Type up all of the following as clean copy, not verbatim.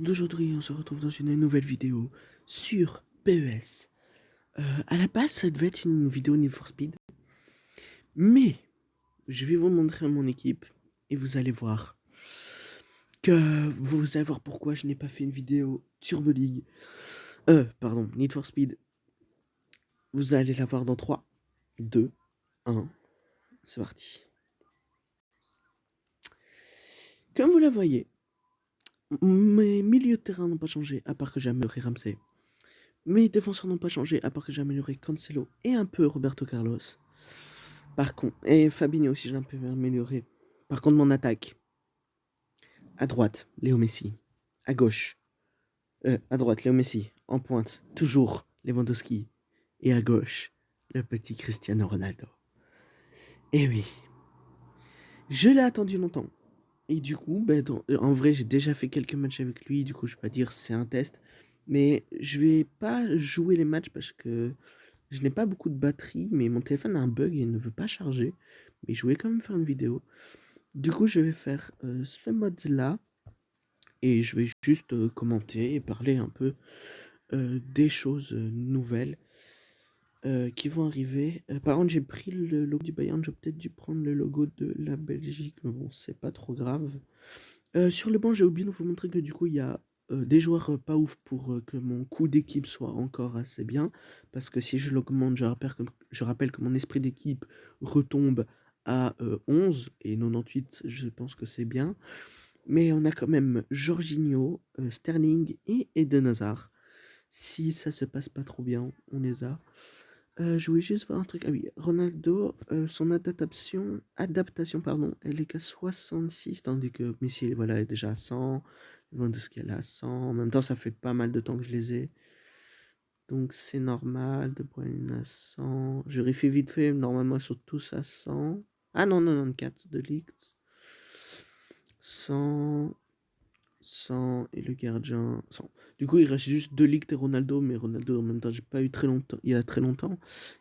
D'aujourd'hui, on se retrouve dans une nouvelle vidéo sur PES. À la base, ça devait être une vidéo Need for Speed, mais je vais vous montrer mon équipe et vous allez voir pourquoi je n'ai pas fait une vidéo Turbo League. Pardon, Need for Speed. Vous allez la voir dans 3, 2, 1. C'est parti. Comme vous la voyez, mes milieux de terrain n'ont pas changé, à part que j'ai amélioré Ramsey. Mes défenseurs n'ont pas changé, à part que j'ai amélioré Cancelo et un peu Roberto Carlos. Par contre, et Fabinho aussi, j'ai un peu amélioré. Par contre, mon attaque. À droite, Léo Messi. À gauche, à droite, Léo Messi. En pointe, toujours Lewandowski. Et à gauche, le petit Cristiano Ronaldo. Et oui, je l'ai attendu longtemps. Et du coup, en vrai, j'ai déjà fait quelques matchs avec lui. Du coup, je vais pas dire c'est un test. Mais je vais pas jouer les matchs parce que je n'ai pas beaucoup de batterie. Mais mon téléphone a un bug et ne veut pas charger. Mais je voulais quand même faire une vidéo. Du coup, je vais faire ce mode-là et je vais juste commenter et parler un peu des choses nouvelles qui vont arriver. Par contre, j'ai pris le logo du Bayern, j'ai peut-être dû prendre le logo de la Belgique, mais bon, c'est pas trop grave. Sur le banc, j'ai oublié de vous montrer que du coup, il y a des joueurs pas ouf pour que mon coup d'équipe soit encore assez bien, parce que si je l'augmente, je rappelle que mon esprit d'équipe retombe à 11 et 98, je pense que c'est bien. Mais on a quand même Jorginho, Sterling et Eden Hazard. Si ça se passe pas trop bien, on les a. Je voulais juste voir un truc. Ah oui, Ronaldo, son adaptation, pardon, elle est qu'à 66, tandis que Messi, voilà, est déjà à 100. Lewandowski, elle est à 100. En même temps, ça fait pas mal de temps que je les ai. Donc c'est normal. De Bruyne à 100. Je vérifie vite fait, normalement, ils sont tous à 100. Ah non, 94 de Ligt. 100. 100 et le gardien 100. Du coup, il reste juste De Ligt et Ronaldo, mais Ronaldo en même temps, j'ai pas eu très longtemps, il y a très longtemps,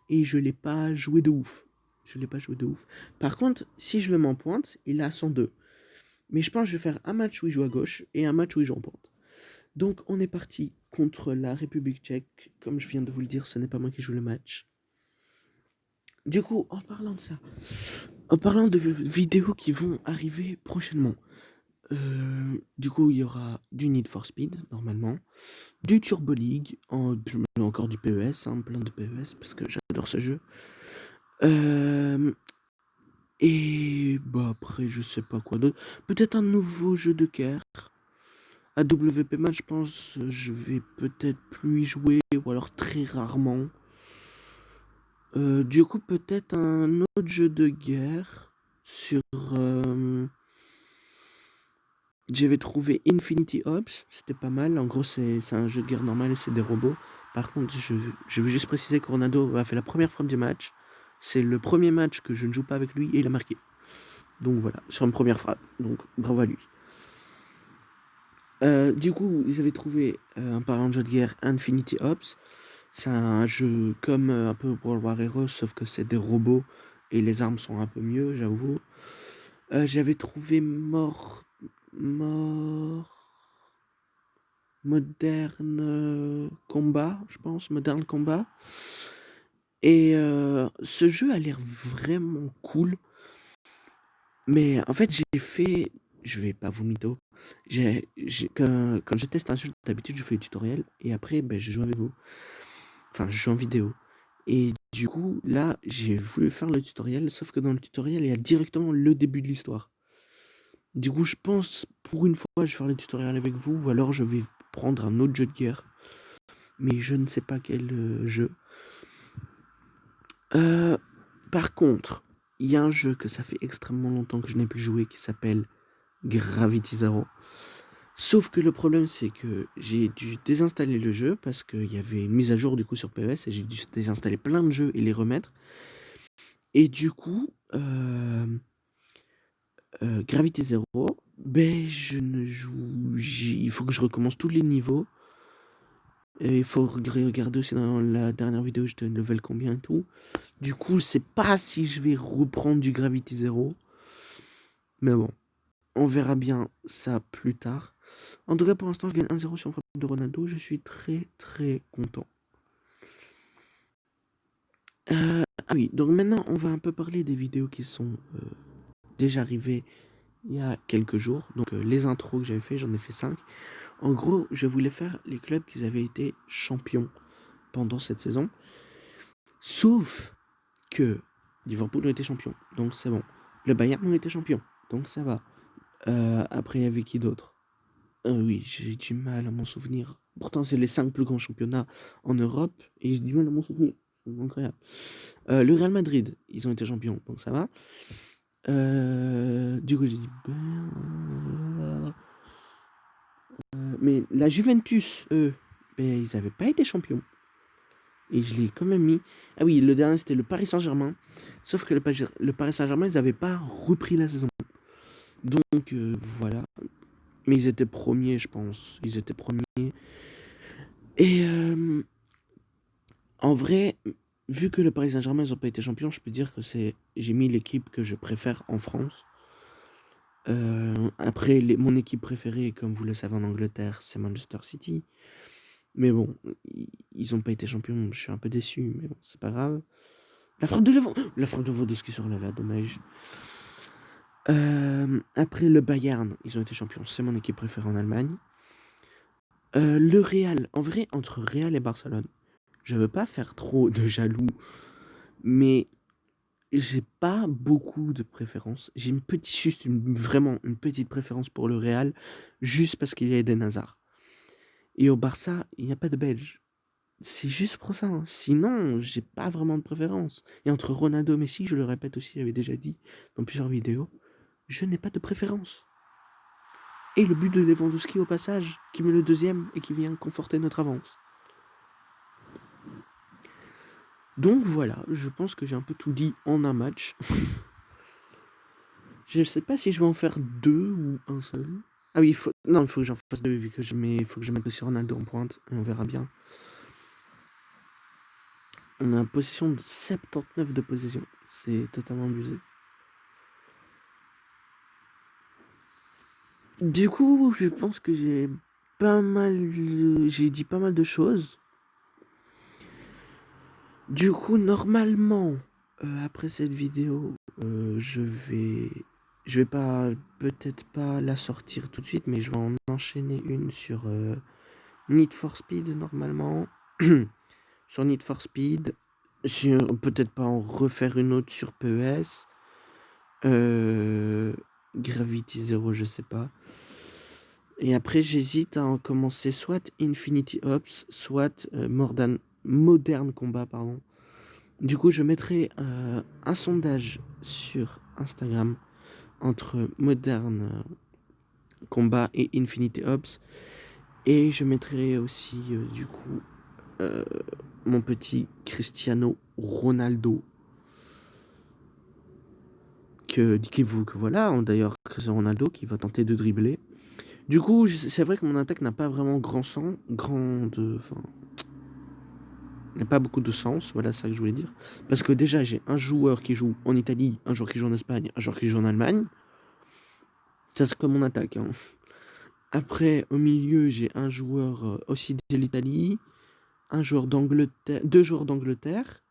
et je l'ai pas joué de ouf. Je l'ai pas joué de ouf. Par contre, si je le mets en pointe, il a 102. Mais je pense que je vais faire un match où il joue à gauche et un match où il joue en pointe. Donc, on est parti contre la République tchèque. Comme je viens de vous le dire, ce n'est pas moi qui joue le match. Du coup, en parlant de ça, en parlant de vidéos qui vont arriver prochainement, du coup, il y aura du Need for Speed, normalement, du Turbo League, encore du PES, hein, plein de PES, parce que j'adore ce jeu. Et bah après, je sais pas quoi d'autre. Peut-être un nouveau jeu de guerre. AWP Match, je pense, je vais peut-être plus y jouer, ou alors très rarement. Du coup, peut-être un autre jeu de guerre sur... J'avais trouvé Infinity Ops, c'était pas mal. En gros, c'est un jeu de guerre normal et c'est des robots. Par contre, je veux juste préciser que Ronaldo a fait la première frappe du match. C'est le premier match que je ne joue pas avec lui et il a marqué. Donc voilà, sur une première frappe. Donc bravo à lui. Du coup, ils avaient trouvé, en parlant de jeu de guerre, Infinity Ops. C'est un jeu comme un peu World War Heroes, sauf que c'est des robots et les armes sont un peu mieux, j'avoue. J'avais trouvé Modern Combat, je pense, Modern Combat. Et ce jeu a l'air vraiment cool. Mais en fait, je vais pas vous mytho. Quand je teste un jeu, d'habitude, je fais le tutoriel. Et après, ben, je joue avec vous. Enfin, je joue en vidéo. Et du coup, là, j'ai voulu faire le tutoriel. Sauf que dans le tutoriel, il y a directement le début de l'histoire. Du coup, je pense, pour une fois, je vais faire le tutoriel avec vous. Ou alors, je vais prendre un autre jeu de guerre. Mais je ne sais pas quel jeu. Par contre, il y a un jeu que ça fait extrêmement longtemps que je n'ai plus joué qui s'appelle Gravity Zero. Sauf que le problème, c'est que j'ai dû désinstaller le jeu parce qu'il y avait une mise à jour du coup sur PES et j'ai dû désinstaller plein de jeux et les remettre. Et du coup, Gravity Zero, ben je ne joue. Il faut que je recommence tous les niveaux. Et il faut regarder aussi dans la dernière vidéo, j'étais level combien et tout. Du coup, je sais pas si je vais reprendre du Gravity Zero. Mais bon, on verra bien ça plus tard. En tout cas, pour l'instant, je gagne 1-0 sur une frappe de Ronaldo. Je suis très, très content. Ah oui, donc maintenant, on va un peu parler des vidéos qui sont déjà arrivées il y a quelques jours. Donc, les intros que j'avais fait, j'en ai fait 5. En gros, je voulais faire les clubs qui avaient été champions pendant cette saison. Sauf que Liverpool ont été champions, donc c'est bon. Le Bayern ont été champions, donc ça va. Après, il y avait qui d'autre? Oui, j'ai du mal à m'en souvenir. Pourtant, c'est les 5 plus grands championnats en Europe, et j'ai du mal à m'en souvenir. C'est incroyable. Le Real Madrid, ils ont été champions, donc ça va. Du coup, j'ai dit... mais la Juventus, eux, ben, ils n'avaient pas été champions. Et je l'ai quand même mis. Ah oui, le dernier, c'était le Paris Saint-Germain. Sauf que le Paris Saint-Germain, ils n'avaient pas repris la saison. Donc, voilà. Mais ils étaient premiers, je pense. Ils étaient premiers. Et en vrai, vu que le Paris Saint-Germain, ils n'ont pas été champions, je peux dire que j'ai mis l'équipe que je préfère en France. Après, mon équipe préférée, comme vous le savez en Angleterre, c'est Manchester City. Mais bon, ils n'ont pas été champions, je suis un peu déçu, mais bon, c'est pas grave. La frappe de Lewandowski sur là, dommage. Après le Bayern, ils ont été champions, c'est mon équipe préférée en Allemagne. Le Real, en vrai, entre Real et Barcelone, je veux pas faire trop de jaloux, mais j'ai pas beaucoup de préférence. J'ai vraiment une petite préférence pour le Real, juste parce qu'il y a Eden Hazard. Et au Barça, il n'y a pas de Belge. C'est juste pour ça, hein. Sinon, j'ai pas vraiment de préférence. Et entre Ronaldo et Messi, je le répète aussi, j'avais déjà dit dans plusieurs vidéos, je n'ai pas de préférence. Et le but de Lewandowski au passage, qui met le deuxième et qui vient conforter notre avance. Donc voilà, je pense que j'ai un peu tout dit en un match. Je sais pas si je vais en faire 2 ou un seul. Ah oui, il faut que j'en fasse 2 vu que il faut que je mette aussi Ronaldo en pointe et on verra bien. On a une possession de 79 de possession. C'est totalement abusé. Du coup, je pense que j'ai dit pas mal de choses. Du coup, normalement, après cette vidéo, je vais pas, peut-être pas la sortir tout de suite, mais je vais en enchaîner une sur Need for Speed normalement. Sur Need for Speed. Peut-être pas en refaire une autre sur PES. Gravity Zero, je sais pas. Et après, j'hésite à en commencer soit Infinity Ops, soit Modern Combat, pardon. Du coup, je mettrai un sondage sur Instagram entre Modern Combat et Infinity Ops. Et je mettrai aussi, du coup, mon petit Cristiano Ronaldo. Que voilà, d'ailleurs, Cristiano Ronaldo qui va tenter de dribbler. Du coup, c'est vrai que mon attaque n'a pas vraiment n'a pas beaucoup de sens, voilà ça que je voulais dire. Parce que déjà, j'ai un joueur qui joue en Italie, un joueur qui joue en Espagne, un joueur qui joue en Allemagne. Ça, c'est comme mon attaque, hein. Après, au milieu, j'ai un joueur aussi de l'Italie, un joueur d'Angleterre, 2 joueurs d'Angleterre.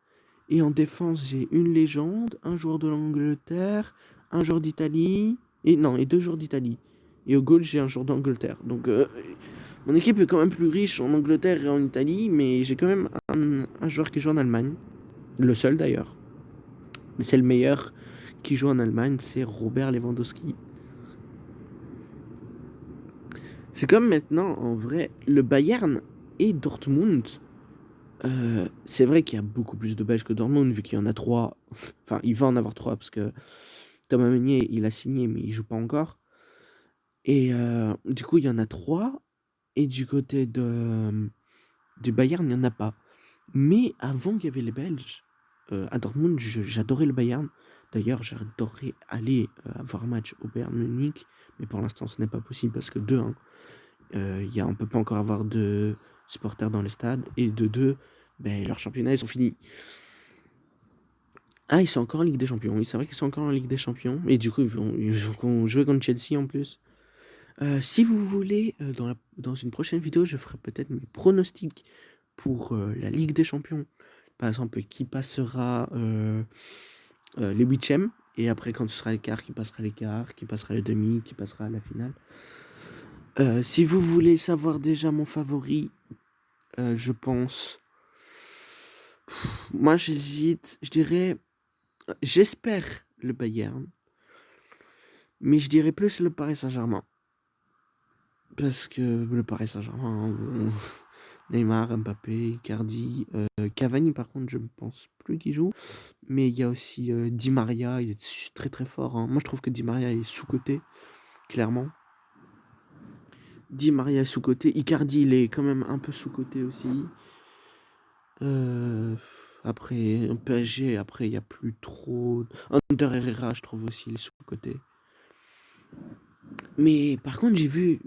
Et en défense, j'ai une légende, un joueur de l'Angleterre, un joueur d'Italie, et 2 joueurs d'Italie. Et au goal, j'ai un joueur d'Angleterre. Donc, mon équipe est quand même plus riche en Angleterre et en Italie, mais j'ai quand même un joueur qui joue en Allemagne. Le seul d'ailleurs. Mais c'est le meilleur qui joue en Allemagne, c'est Robert Lewandowski. C'est comme maintenant, en vrai, le Bayern et Dortmund. C'est vrai qu'il y a beaucoup plus de Belges que Dortmund, vu qu'il y en a 3. Enfin, il va en avoir 3 parce que Thomas Meunier, il a signé, mais il joue pas encore. Et du coup, il y en a 3. Et du côté du Bayern, il n'y en a pas. Mais avant qu'il y avait les Belges, à Dortmund, j'adorais le Bayern. D'ailleurs, j'adorerais aller voir un match au Bayern Munich. Mais pour l'instant, ce n'est pas possible parce que de 1, on ne peut pas encore avoir de supporters dans les stades. Et de 2, ben, leur championnat, ils sont finis. Ah, ils sont encore en Ligue des Champions. Oui, c'est vrai qu'ils sont encore en Ligue des Champions. Et du coup, ils vont jouer contre Chelsea en plus. Si vous voulez, dans une prochaine vidéo, je ferai peut-être mes pronostics pour la Ligue des Champions. Par exemple, qui passera les huitièmes, et après quand ce sera l'écart, qui passera l'écart, qui passera le demi, qui passera à la finale. Si vous voulez savoir déjà mon favori, je pense... Moi j'hésite, je dirais... J'espère le Bayern, mais je dirais plus le Paris Saint-Germain. Parce que le Paris Saint-Germain, Neymar, Mbappé, Icardi, Cavani par contre je ne pense plus qu'il joue. Mais il y a aussi Di Maria, il est très très fort. Hein. Moi je trouve que Di Maria est sous-coté, clairement. Di Maria est sous-coté. Icardi il est quand même un peu sous-coté aussi. Après, PSG, après il n'y a plus trop... Ander Herrera je trouve aussi il est sous-coté. Mais par contre, j'ai vu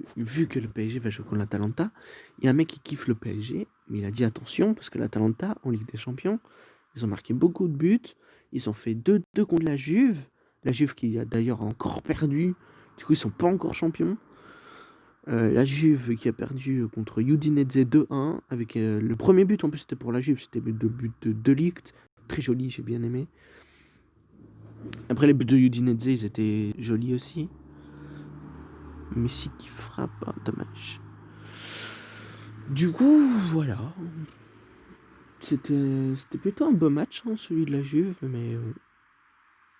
que le PSG va jouer contre l'Atalanta, il y a un mec qui kiffe le PSG, mais il a dit attention, parce que l'Atalanta, en Ligue des Champions, ils ont marqué beaucoup de buts, ils ont fait 2-2 contre la Juve qui a d'ailleurs encore perdu, du coup ils sont pas encore champions. La Juve qui a perdu contre Udinese 2-1, avec le premier but en plus c'était pour la Juve, c'était le but de Ligt, très joli, j'ai bien aimé. Après les buts de Udinese, ils étaient jolis aussi. Messi qui frappe, dommage. Du coup, voilà. C'était plutôt un beau match, hein, celui de la Juve, mais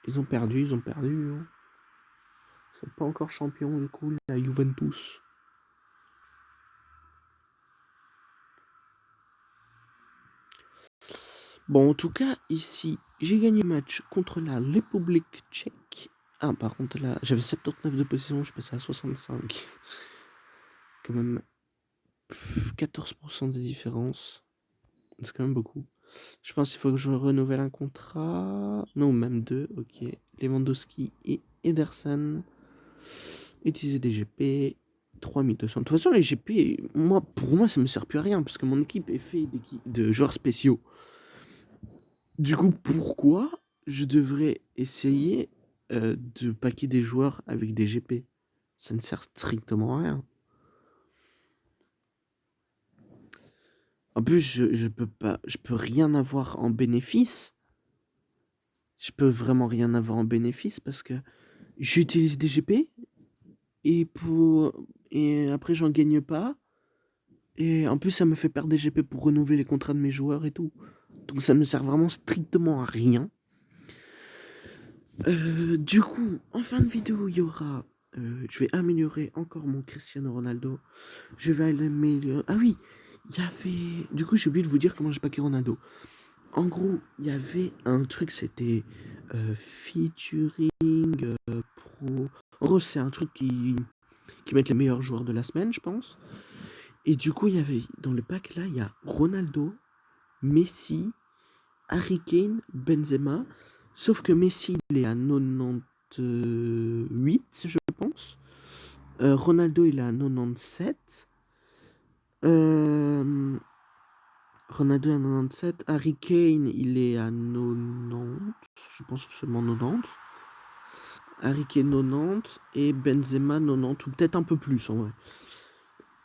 ils ont perdu. Hein. Ils sont pas encore champions, du coup, la Juventus. Bon, en tout cas, ici, j'ai gagné le match contre la République tchèque. Ah, par contre, là, j'avais 79 de possession, je suis passé à 65. Quand même, 14% de différence. C'est quand même beaucoup. Je pense qu'il faut que je renouvelle un contrat. Non, même deux, ok. Lewandowski et Ederson. Utiliser des GP. 3200. De toute façon, les GP, pour moi, ça me sert plus à rien. Parce que mon équipe est faite de joueurs spéciaux. Du coup, pourquoi je devrais essayer de paquer des joueurs avec des GP? Ça ne sert strictement à rien. En plus, je peux rien avoir en bénéfice. Je peux vraiment rien avoir en bénéfice parce que j'utilise des GP et après j'en gagne pas. Et en plus ça me fait perdre des GP pour renouveler les contrats de mes joueurs et tout. Donc ça me sert vraiment strictement à rien. Du coup, en fin de vidéo, il y aura... je vais améliorer encore mon Cristiano Ronaldo. Je vais améliorer... Ah oui, il y avait... Du coup, j'ai oublié de vous dire comment j'ai paqué Ronaldo. En gros, il y avait un truc, c'était featuring pro. En gros, c'est un truc qui met les meilleurs joueurs de la semaine, je pense. Et du coup, il y avait dans le pack là, il y a Ronaldo, Messi, Harry Kane, Benzema. Sauf que Messi, il est à 98, je pense. Ronaldo, il est à 97. Ronaldo est à 97. Harry Kane, il est à 90. Je pense seulement 90. Harry Kane 90 et Benzema 90, ou peut-être un peu plus en vrai.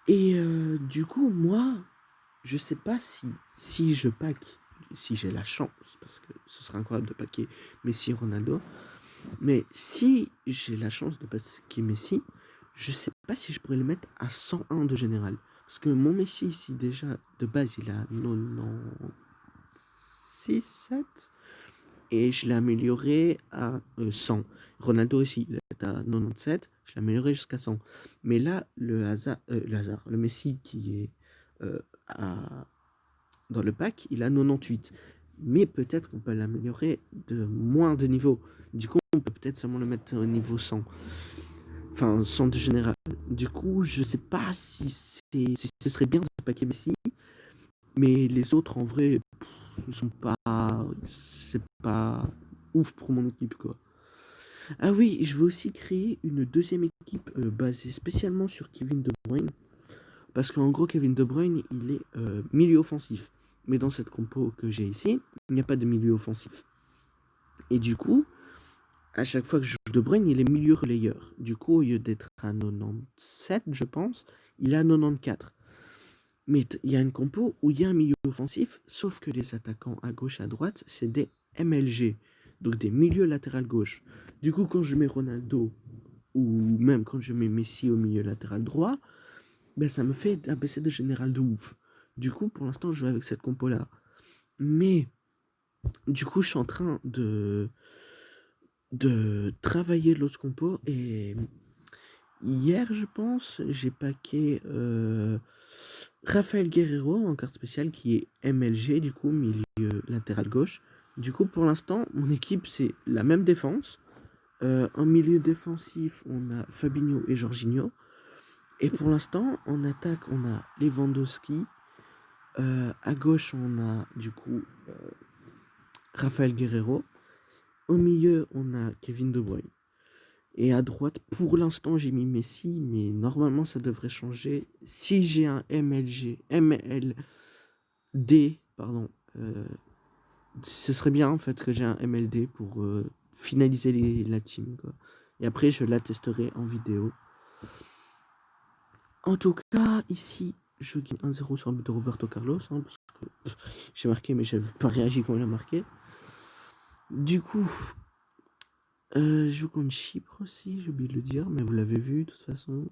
Et du coup, moi, je sais pas si je pack, si j'ai la chance, parce que ce serait incroyable de packer Messi et Ronaldo, mais si j'ai la chance de packer Messi, je sais pas si je pourrais le mettre à 101 de général. Parce que mon Messi ici, déjà, de base, il a 96, 7. Et je l'ai amélioré à 100. Ronaldo aussi, il est à 97. Je l'ai amélioré jusqu'à 100. Mais là, le Messi qui est dans le pack, il a 98. Mais peut-être qu'on peut l'améliorer de moins de niveau. Du coup, on peut peut-être seulement le mettre au niveau 100. Enfin, 100 de général. Du coup, je sais pas si ce serait bien de paquer Messi. Mais les autres, en vrai, ils sont pas... C'est pas ouf pour mon équipe, quoi. Ah oui, je vais aussi créer une deuxième équipe basée spécialement sur Kevin De Bruyne. Parce qu'en gros, Kevin De Bruyne, il est milieu offensif. Mais dans cette compo que j'ai ici, il n'y a pas de milieu offensif. Et du coup, à chaque fois que je De Bruyne, il est milieu relayeur. Du coup, au lieu d'être à 97, je pense, il est à 94. Mais il y a une compo où il y a un milieu offensif, sauf que les attaquants à gauche, à droite, c'est des MLG, donc des milieux latéral gauche. Du coup, quand je mets Ronaldo, ou même quand je mets Messi au milieu latéral droit, ben ça me fait un PC de général de ouf. Du coup, pour l'instant, je joue avec cette compo-là. Mais, du coup, je suis en train de travailler l'autre compo, et hier, je pense, j'ai packé Rafael Guerreiro en carte spéciale qui est MLG, du coup, milieu latéral gauche. Du coup, pour l'instant, mon équipe, c'est la même défense. En milieu défensif, on a Fabinho et Jorginho. Et pour l'instant, en attaque, on a Lewandowski. À gauche, on a du coup Rafael Guerreiro. Au milieu, on a Kevin De Bruyne. Et à droite, pour l'instant, j'ai mis Messi, mais normalement, ça devrait changer. Si j'ai un MLD, pardon, ce serait bien en fait que j'ai un MLD pour finaliser la team, quoi. Et après, je la testerai en vidéo. En tout cas, ici, je gagne 1-0 sur le but de Roberto Carlos, hein, parce que j'ai marqué, mais j'avais pas réagi quand il a marqué. Du coup, je joue contre Chypre aussi, j'ai oublié de le dire, mais vous l'avez vu de toute façon.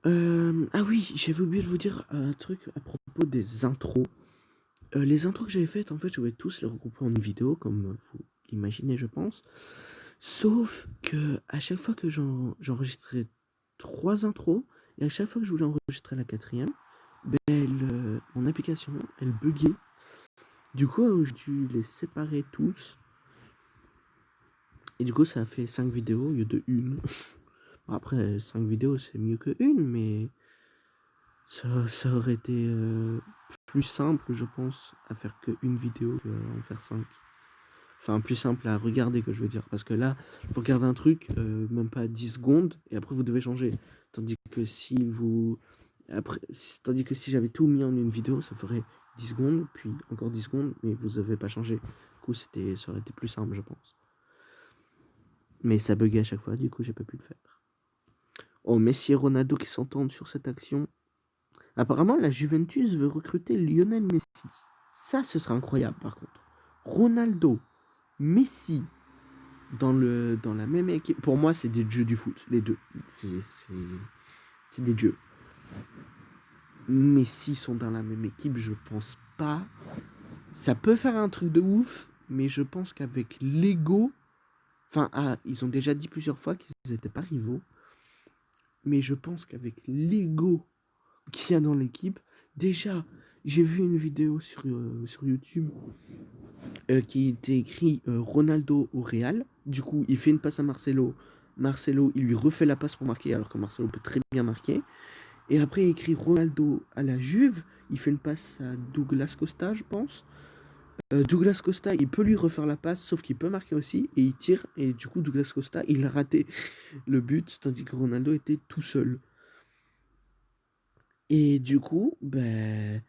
Ah oui, j'avais oublié de vous dire un truc à propos des intros. Les intros que j'avais faites, en fait, je voulais tous les regrouper en une vidéo, comme vous l'imaginez, je pense. Sauf que à chaque fois que j'enregistrais 3 intros, et à chaque fois que je voulais enregistrer la 4e, ben, mon application, elle buguait. Du coup, j'ai dû les séparer tous. Et du coup, ça a fait 5 vidéos au lieu de une. Après, 5 vidéos, c'est mieux que une, mais ça aurait été plus simple, je pense, à faire qu'une vidéo qu'à en faire 5. Enfin, plus simple à regarder, que je veux dire. Parce que là, vous regardez un truc, même pas 10 secondes, et après vous devez changer. Tandis que tandis que si j'avais tout mis en une vidéo, ça ferait 10 secondes, puis encore 10 secondes, mais vous n'avez pas changé. Du coup, ça aurait été plus simple, je pense. Mais ça buguait à chaque fois, du coup, j'ai pas pu le faire. Oh, Messi et Ronaldo qui s'entendent sur cette action. Apparemment, la Juventus veut recruter Lionel Messi. Ça, ce serait incroyable, par contre. Ronaldo, Messi, dans la même équipe. Pour moi, c'est des dieux du foot, les deux. C'est des dieux. Mais s'ils sont dans la même équipe, je pense pas. Ça peut faire un truc de ouf, mais je pense qu'avec l'ego. Enfin, ils ont déjà dit plusieurs fois qu'ils n'étaient pas rivaux. Mais je pense qu'avec l'ego qu'il y a dans l'équipe. Déjà, j'ai vu une vidéo sur YouTube qui était écrit Ronaldo au Real. Du coup, il fait une passe à Marcelo. Marcelo, il lui refait la passe pour marquer, alors que Marcelo peut très bien marquer. Et après, il écrit Ronaldo à la Juve. Il fait une passe à Douglas Costa, je pense. Douglas Costa, il peut lui refaire la passe, sauf qu'il peut marquer aussi. Et il tire. Et du coup, Douglas Costa, il a raté le but, tandis que Ronaldo était tout seul. Et du coup, ben,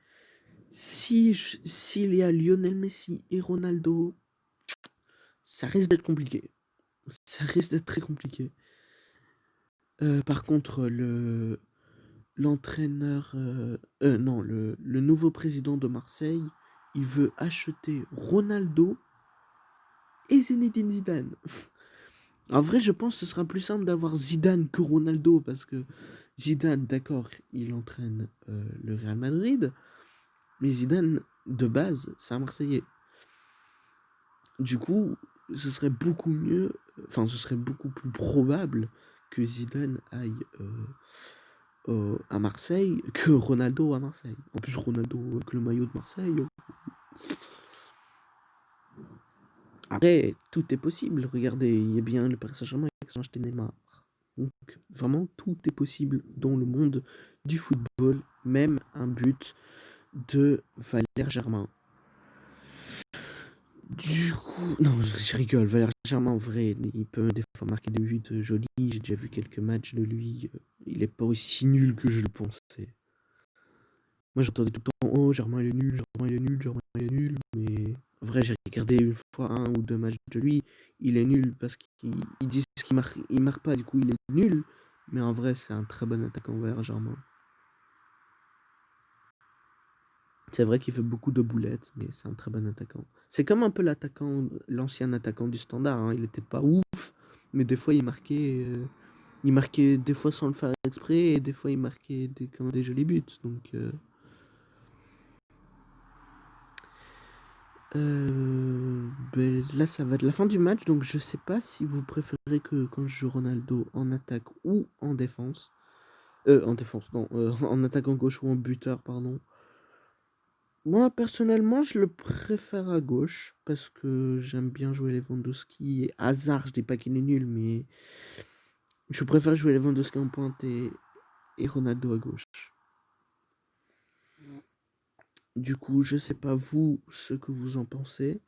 s'il y a Lionel Messi et Ronaldo, ça risque d'être compliqué. Ça risque d'être très compliqué. Par contre, l'entraîneur, non, le nouveau président de Marseille, il veut acheter Ronaldo et Zinedine Zidane. En vrai, je pense que ce sera plus simple d'avoir Zidane que Ronaldo, parce que Zidane, d'accord, il entraîne le Real Madrid, mais Zidane, de base, c'est un Marseillais. Du coup, ce serait beaucoup mieux, enfin, ce serait beaucoup plus probable que Zidane aille à Marseille que Ronaldo à Marseille. En plus, Ronaldo avec le maillot de Marseille. Après, tout est possible. Regardez, il y a bien le Paris Saint-Germain qui ont acheté Neymar. Donc, vraiment, tout est possible dans le monde du football, même un but de Valère Germain. Du coup, non, je rigole. Valère Germain, en vrai, il peut des fois marquer des buts jolis. J'ai déjà vu quelques matchs de lui. Il est pas aussi nul que je le pensais. Moi, j'entendais tout le temps, oh, Germain il est nul, Germain il est nul, Germain il est nul. Mais En vrai, j'ai regardé une fois 1 ou 2 matchs de lui. Il est nul parce qu'ils disent qu'il marque pas, du coup il est nul. Mais en vrai, c'est un très bon attaquant vert, Germain. C'est vrai qu'il fait beaucoup de boulettes, mais c'est un très bon attaquant. C'est comme un peu l'ancien attaquant du Standard, hein. Il était pas ouf, mais des fois il marquait des fois sans le faire exprès, et des fois il marquait comme des jolis buts. Donc, là, ça va être la fin du match, donc je sais pas si vous préférez que quand je joue Ronaldo en attaque ou en défense. En défense, non, en attaquant gauche ou en buteur, pardon. Moi, personnellement, je le préfère à gauche parce que j'aime bien jouer Lewandowski. Et Hazard, je dis pas qu'il est nul, mais je préfère jouer Lewandowski en pointe et Ronaldo à gauche. Du coup, je sais pas vous ce que vous en pensez.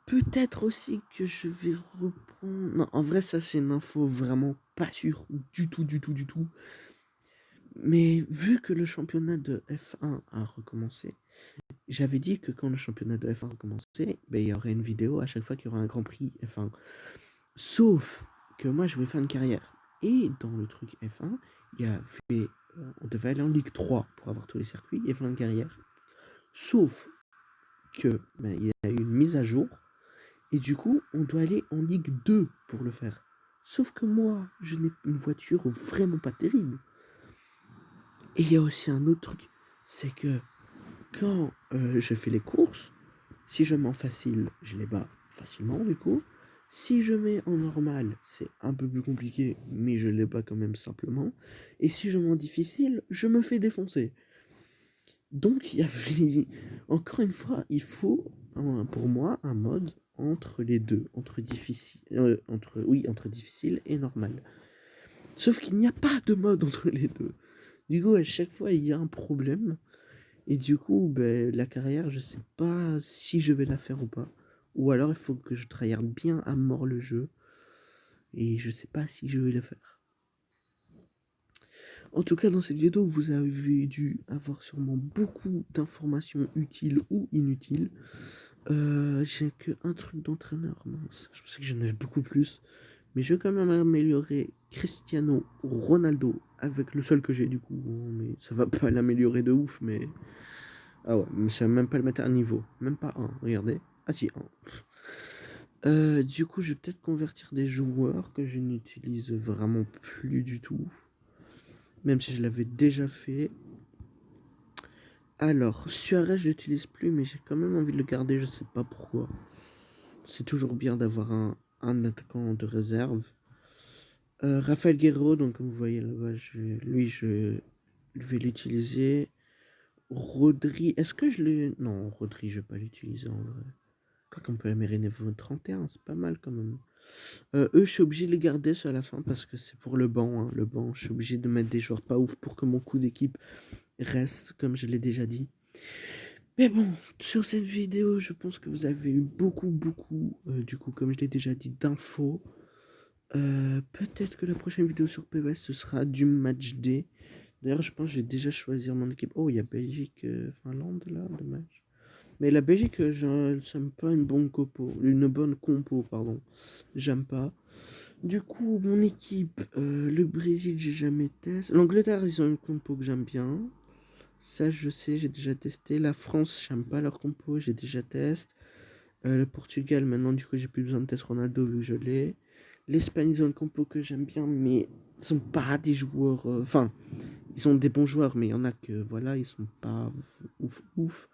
Peut-être aussi que je vais reprendre. Non, en vrai, ça c'est une info vraiment pas sûre du tout, du tout, du tout. Mais vu que le championnat de F1 a recommencé, j'avais dit que quand le championnat de F1 recommençait, ben, il y aurait une vidéo à chaque fois qu'il y aurait un Grand Prix F1. Sauf que moi, je voulais faire une carrière. Et dans le truc F1, il y avait, on devait aller en Ligue 3 pour avoir tous les circuits et faire une carrière. Sauf que ben, il y a eu une mise à jour. Et du coup, on doit aller en Ligue 2 pour le faire. Sauf que moi, je n'ai une voiture vraiment pas terrible. Et il y a aussi un autre truc. C'est que quand je fais les courses, si je mets en facile, je les bats facilement du coup. Si je mets en normal, c'est un peu plus compliqué, mais je les bats quand même simplement. Et si je mets en difficile, je me fais défoncer. Donc il y avait, encore une fois, il faut pour moi un mode entre les deux, entre difficile, entre difficile et normal. Sauf qu'il n'y a pas de mode entre les deux. Du coup, à chaque fois, il y a un problème. Et du coup, ben, la carrière, je sais pas si je vais la faire ou pas. Ou alors, il faut que je tryhard bien à mort le jeu. Et je sais pas si je vais le faire. En tout cas, dans cette vidéo, vous avez dû avoir sûrement beaucoup d'informations utiles ou inutiles. J'ai que un truc d'entraîneur, mince. Je pensais que j'en avais beaucoup plus. Mais je vais quand même améliorer Cristiano Ronaldo avec le seul que j'ai du coup. Mais ça va pas l'améliorer de ouf, mais... Ah ouais, mais ça va même pas le mettre à un niveau. Même pas un, regardez. Ah si, un. Du coup, je vais peut-être convertir des joueurs que je n'utilise vraiment plus du tout. Même si je l'avais déjà fait. Alors, Suarez, je l'utilise plus, mais j'ai quand même envie de le garder, je sais pas pourquoi. C'est toujours bien d'avoir un attaquant de réserve. Rafael Guerrero, donc comme vous voyez là-bas, je vais l'utiliser. Rodri, est-ce que je l'ai... Non, Rodri, je vais pas l'utiliser en vrai. Quoi qu'on peut améliorer niveau 31, c'est pas mal quand même. Eux, je suis obligé de les garder sur la fin parce que c'est pour le banc. Hein. Le banc, je suis obligé de mettre des joueurs pas ouf pour que mon coup d'équipe reste, comme je l'ai déjà dit. Mais bon, sur cette vidéo, je pense que vous avez eu beaucoup, du coup, comme je l'ai déjà dit, d'infos. Peut-être que la prochaine vidéo sur PES, ce sera du match D. D'ailleurs, je pense que je vais déjà choisir mon équipe. Oh, il y a Belgique, Finlande, là, dommage. Mais la Belgique, j'aime pas une bonne compo, pardon. J'aime pas. Du coup, mon équipe, le Brésil, j'ai jamais testé. L'Angleterre, ils ont une compo que j'aime bien. Ça, je sais, j'ai déjà testé. La France, j'aime pas leur compo, j'ai déjà testé. Le Portugal, maintenant, du coup, j'ai plus besoin de test Ronaldo vu que je l'ai. L'Espagne, ils ont une compo que j'aime bien, mais ils sont pas des joueurs. Enfin, ils sont des bons joueurs, mais il y en a que, voilà, ils sont pas ouf.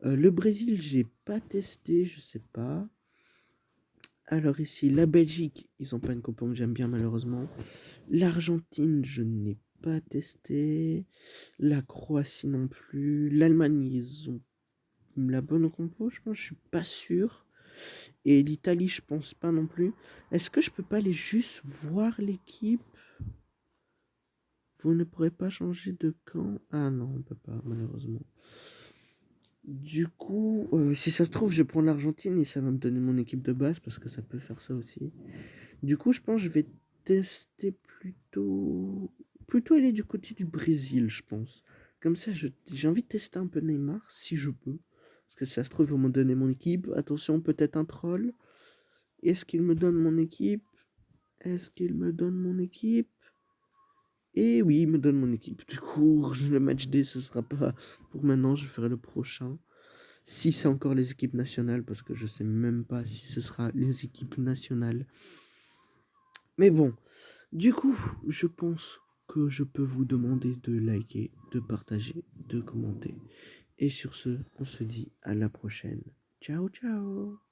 Le Brésil, j'ai pas testé, je sais pas. Alors ici, la Belgique, ils ont pas une compo que j'aime bien malheureusement. L'Argentine, je n'ai pas testé. La Croatie non plus. L'Allemagne, ils ont la bonne compo, je pense, je suis pas sûr. Et l'Italie, je pense pas non plus. Est-ce que je peux pas aller juste voir l'équipe? Vous ne pourrez pas changer de camp? Ah non, on peut pas, malheureusement. Du coup, si ça se trouve, je vais prendre l'Argentine et ça va me donner mon équipe de base parce que ça peut faire ça aussi. Du coup, je pense que je vais tester plutôt aller du côté du Brésil, je pense. Comme ça, j'ai envie de tester un peu Neymar, si je peux. Parce que si ça se trouve, ils vont me donner mon équipe. Attention, peut-être un troll. Est-ce qu'il me donne mon équipe? Est-ce qu'il me donne mon équipe? Et oui, il me donne mon équipe. Du coup, le match D, ce sera pas pour maintenant, je ferai le prochain. Si c'est encore les équipes nationales, parce que je sais même pas si ce sera les équipes nationales. Mais bon, du coup, je pense que je peux vous demander de liker, de partager, de commenter. Et sur ce, on se dit à la prochaine. Ciao, ciao!